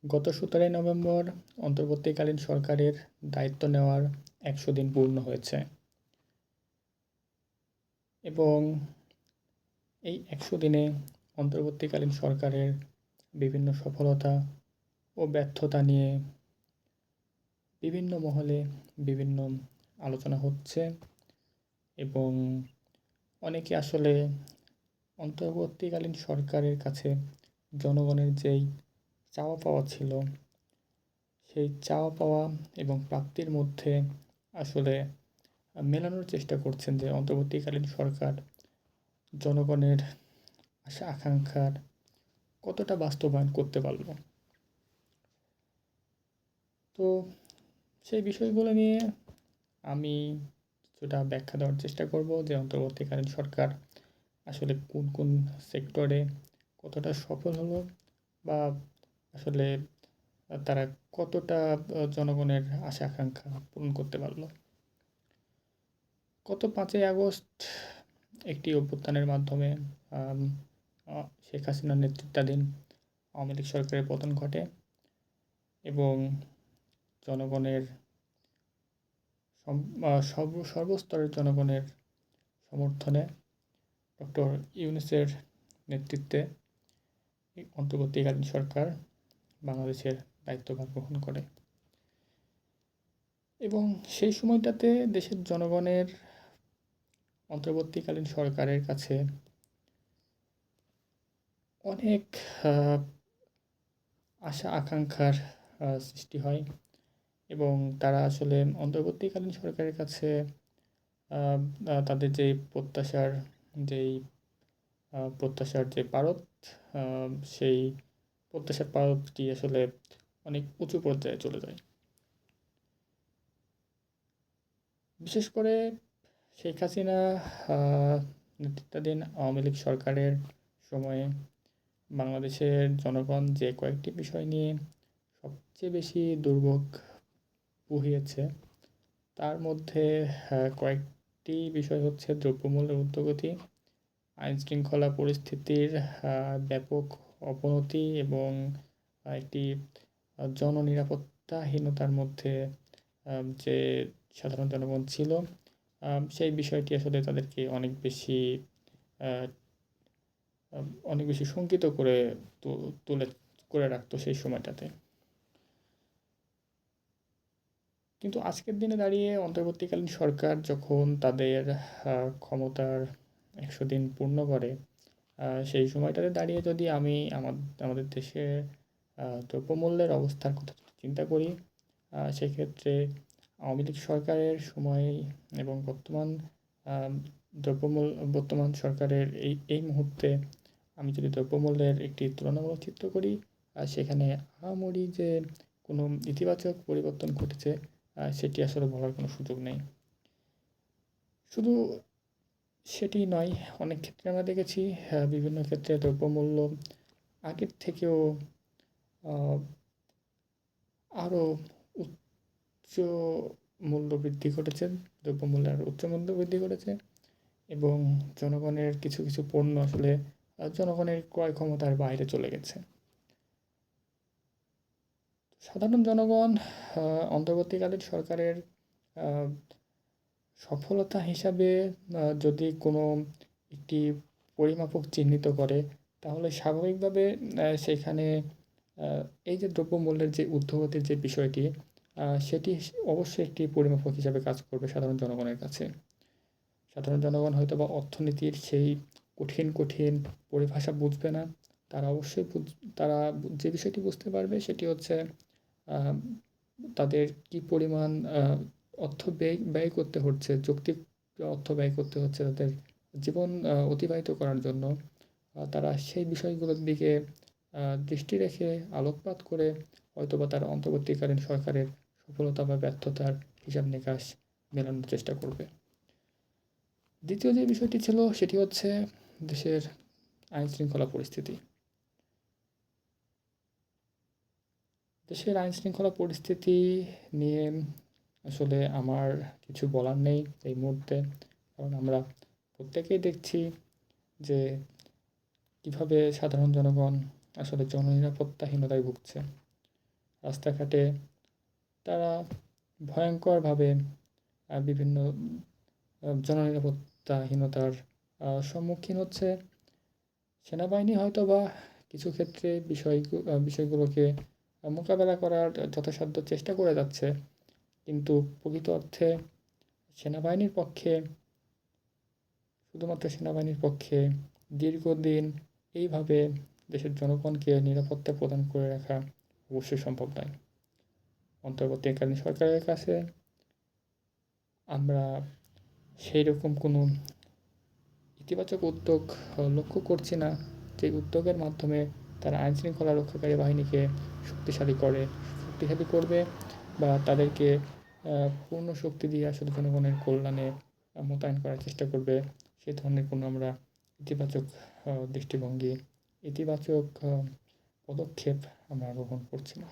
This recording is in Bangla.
গত ১৭ই নভেম্বর অন্তর্বর্তীকালীন সরকারের দায়িত্ব নেওয়ার ১০০ দিন পূর্ণ হয়েছে এবং এই ১০০ দিনে অন্তর্বর্তীকালীন সরকারের বিভিন্ন সফলতা ও ব্যর্থতা নিয়ে বিভিন্ন মহলে বিভিন্ন আলোচনা হচ্ছে এবং অনেকে আসলে অন্তর্বর্তীকালীন সরকারের কাছে জনগণের যেই চাওয়া পাওয়া ছিল সেই চাওয়া পাওয়া এবং প্রাপ্তির মধ্যে আসলে মেলানোর চেষ্টা করছেন যে অন্তর্বর্তীকালীন সরকার জনগণের আশা আকাঙ্ক্ষার কতটা বাস্তবায়ন করতে পারল। তো সেই বিষয়গুলো নিয়ে আমি কিছুটা ব্যাখ্যা দেওয়ার চেষ্টা করব যে অন্তর্বর্তীকালীন সরকার আসলে কোন কোন সেক্টরে কতটা সফল হলো বা আসলে তারা কতটা জনগণের আশা আকাঙ্ক্ষা পূরণ করতে পারল। গত ৫ই আগস্ট একটি অভ্যুত্থানের মাধ্যমে শেখ হাসিনার নেতৃত্বাধীন আওয়ামী লীগ সরকারের পতন ঘটে এবং জনগণের সর্বস্তরের জনগণের সমর্থনে ডক্টর ইউনূসের নেতৃত্বে অন্তর্বর্তীকালীন সরকার বাংলাদেশের দায়িত্বভার গ্রহণ করে এবং সেই সময়টাতে দেশের জনগণের অন্তর্বর্তীকালীন সরকারের কাছে অনেক আশা আকাঙ্ক্ষার সৃষ্টি হয় এবং তারা আসলে অন্তর্বর্তীকালীন সরকারের কাছে তাদের যেই প্রত্যাশার যে পারদ সেই প্রত্যাশার পারদটি আসলে অনেক উঁচু পর্যায়ে চলে যায়। বিশেষ করে শেখ হাসিনা নেতৃত্বাধীন আওয়ামী লীগ সরকারের সময়ে বাংলাদেশের জনগণ যে কয়েকটি বিষয় নিয়ে সবচেয়ে বেশি দুর্ভোগ পুহিয়েছে তার মধ্যে কয়েকটি বিষয় হচ্ছে দ্রব্যমূল্যের ঊর্ধ্বগতি, আইনশৃঙ্খলা পরিস্থিতির ব্যাপক অবনতি এবং একটি জননিরাপত্তাহীনতার মধ্যে যে সাধারণ জনগণ ছিল সেই বিষয়টি আসলে তাদেরকে অনেক বেশি শঙ্কিত করে রাখতো সেই সময়টাতে। কিন্তু আজকের দিনে দাঁড়িয়ে অন্তর্বর্তীকালীন সরকার যখন তাদের ক্ষমতার ১০০ দিন পূর্ণ করে সেই সময়টাতে দাঁড়িয়ে যদি আমি আমাদের দেশে দ্রব্যমূল্যের অবস্থার কথা চিন্তা করি সেক্ষেত্রে আওয়ামী লীগ সরকারের সময় এবং বর্তমান সরকারের এই মুহূর্তে আমি যদি দ্রব্যমূল্যের একটি তুলনামূলক চিত্র করি সেখানে আহামরি যে কোনো ইতিবাচক পরিবর্তন ঘটেছে সেটি আসলে বলার কোনো সুযোগ নেই। শুধু সেটি নয়, অনেক ক্ষেত্রে আমরা দেখেছি বিভিন্ন ক্ষেত্রে দ্রব্যমূল্য আগের থেকেও আরও উচ্চ মূল্য বৃদ্ধি ঘটেছে, দ্রব্যমূল্যের আরও উচ্চ মূল্য বৃদ্ধি ঘটেছে এবং জনগণের কিছু কিছু পণ্য আসলে জনগণের ক্রয় ক্ষমতার বাইরে চলে গেছে। সাধারণ জনগণ অন্তর্বর্তীকালীন সরকারের সফলতা হিসাবে যদি কোনো একটি পরিমাপক চিহ্নিত করে তাহলে স্বাভাবিকভাবে সেখানে এই যে দ্রব্যমূল্যের যে ঊর্ধ্বগতির যে বিষয়টি সেটি অবশ্যই একটি পরিমাপক হিসাবে কাজ করবে সাধারণ জনগণের কাছে। সাধারণ জনগণ হয়তো বা অর্থনীতির সেই কঠিন পরিভাষা বুঝবে না। তারা অবশ্যই তারা যে বিষয়টি বুঝতে পারবে সেটি হচ্ছে তাদের কী পরিমাণ অর্থ ব্যয় করতে হচ্ছে, যৌক্তিক অর্থ ব্যয় করতে হচ্ছে তাদের জীবন অতিবাহিত করার জন্য। তারা সেই বিষয়গুলোর দিকে দৃষ্টি রেখে আলোকপাত করে হয়তোবা তারা অন্তর্বর্তীকালীন সরকারের সফলতা বা ব্যর্থতার হিসাব নিকাশ মেলানোর চেষ্টা করবে। দ্বিতীয় যে বিষয়টি ছিল সেটি হচ্ছে দেশের আইনশৃঙ্খলা পরিস্থিতি। দেশের আইনশৃঙ্খলা পরিস্থিতি নিয়ে আসলে আমার কিছু বলার নেই এই মুহূর্তে, কারণ আমরা প্রত্যেকেই দেখছি যে কীভাবে সাধারণ জনগণ আসলে জননিরাপত্তাহীনতায় ভুগছে। রাস্তাঘাটে তারা ভয়ঙ্করভাবে বিভিন্ন জননিরাপত্তাহীনতার সম্মুখীন হচ্ছে। সেনাবাহিনী হয়তোবা কিছু ক্ষেত্রে বিষয়গুলোকে মোকাবেলা করার যথাসাধ্য চেষ্টা করে যাচ্ছে, কিন্তু প্রকৃত অর্থে সেনাবাহিনীর পক্ষে শুধুমাত্র সেনাবাহিনীর পক্ষে দীর্ঘদিন এইভাবে দেশের জনগণকে নিরাপত্তা প্রদান করে রাখা অবশ্যই সম্ভব নয়। অন্তর্বর্তীকালীন সরকারের কাছে আমরা সেই রকম কোনো ইতিবাচক উদ্যোগ লক্ষ্য করছি না, যে উদ্যোগের মাধ্যমে তারা আইনশৃঙ্খলা রক্ষাকারী বাহিনীকে শক্তিশালী করবে বা তাদেরকে পূর্ণ শক্তি দিয়ে আসলে জনগণের কল্যাণে মোতায়েন করার চেষ্টা করবে। সে ধরনের কোনো আমরা ইতিবাচক দৃষ্টিভঙ্গি, ইতিবাচক পদক্ষেপ আমরা গ্রহণ করছি না।